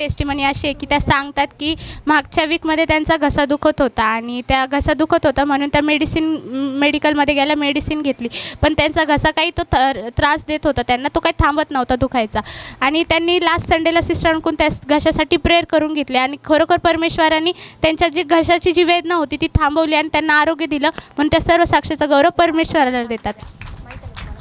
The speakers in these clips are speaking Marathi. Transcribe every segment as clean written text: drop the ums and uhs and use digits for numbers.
टेस्टिमनी अशी आहे की त्या सांगतात की मागच्या वीकमध्ये त्यांचा घसा दुखत होता आणि त्या घसा दुखत होता म्हणून त्या मेडिकलमध्ये गेल्या, मेडिसिन घेतली. पण त्यांचा घसा काही तो त्रास देत होता त्यांना, तो काही थांबत नव्हता दुखायचा. आणि त्यांनी लास्ट संडेला सिस्टरांकडून त्या घशासाठी प्रेयर करून घेतली आणि खरोखर परमेश्वरांनी त्यांच्या जी घशाची जी वेदना होती ती थांबवली आणि त्यांना आरोग्य दिलं. म्हणून त्या सर्व साक्षीचा गौरव परमेश्वराला देतात.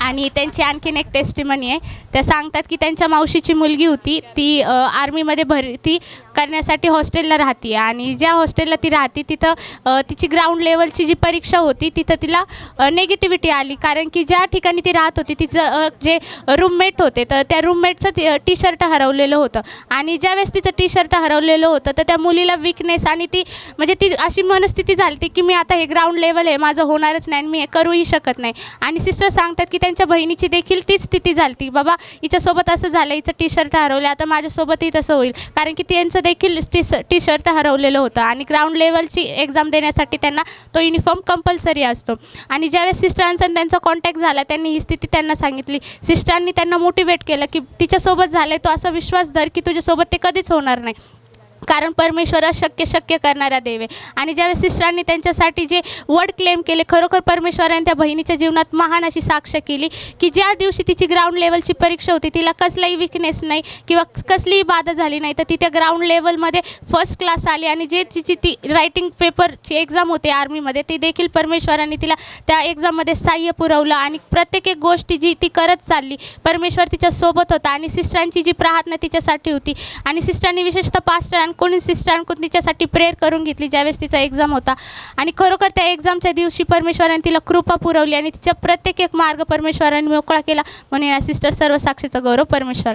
आणि त्यांची आणखीन एक टेस्टिमनी आहे. त्या सांगतात की त्यांच्या मावशीची मुलगी होती, ती आर्मीमध्ये भरती करण्यासाठी हॉस्टेलला राहते आणि ज्या हॉस्टेलला ती राहते तिथं तिची ग्राउंड लेवलची जी परीक्षा होती तिथं तिला नेगेटिव्हिटी आली. कारण की ज्या ठिकाणी ती राहत होती तिचं जे रूममेट होते तर त्या रूममेटचं टी शर्ट हरवलेलं होतं आणि ज्यावेळेस तिचं टी शर्ट हरवलेलं होतं तर त्या मुलीला विकनेस आणि ती म्हणजे ती अशी मनस्थिती झाली की मी आता हे ग्राउंड लेवल आहे, माझं होणारच नाही आणि मी हे करूही शकत नाही. आणि सिस्टर सांगतात की त्यांच्या बहिणीची देखील तीच स्थिती झाली, बाबा हिच्यासोबत असं झालं, हिचं टी शर्ट हरवलं, आता माझ्यासोबतही तसं होईल. कारण की त्यांचं देखील टी शर्ट हरवलेलं होतं आणि ग्राउंड लेवलची एक्झाम देण्यासाठी त्यांना तो युनिफॉर्म कंपल्सरी असतो. आणि ज्यावेळेस सिस्टरांचा त्यांचा कॉन्टॅक्ट झाला त्यांनी ही स्थिती त्यांना सांगितली. सिस्टरांनी त्यांना मोटिवेट केलं की तिच्यासोबत झालं आहे, तो असा विश्वास धर की तुझ्यासोबत ते कधीच होणार नाही, कारण परमेश्वर शक्य करणारा देव आहे. आणि ज्यावेळेस सिस्टरांनी त्यांच्यासाठी जे वर्ड क्लेम केले, खरोखर परमेश्वराने त्या बहिणीच्या जीवनात महान अशी साक्ष केली की ज्या दिवशी तिची ग्राउंड लेवलची परीक्षा होती तिला कसलाही विकनेस नाही किंवा कसलीही बाधा झाली नाही, तर ती त्या ग्राउंड लेवलमध्ये फर्स्ट क्लास आली. आणि जे तिची ती रायटिंग पेपरची एक्झाम होती आर्मीमध्ये ती देखील परमेश्वराने तिला त्या एक्झाममध्ये सहाय्य पुरवलं आणि प्रत्येक एक गोष्टी जी ती करत चालली, परमेश्वर तिच्यासोबत होता. आणि सिस्टरांची जी प्रार्थना तिच्यासाठी होती आणि सिस्टरांनी विशेषतः पास्टर कोणी सिस्टरांकडून तिच्यासाठी प्रेयर करून घेतली ज्यावेळेस तिचा एक्झाम होता. आणि खरोखर त्या एक्झामच्या दिवशी परमेश्वराने तिला कृपा पुरवली आणि तिच्या प्रत्येक एक मार्ग परमेश्वराने मोकळा केला. म्हणून या सिस्टर सर्व साक्षीचा गौरव परमेश्वर.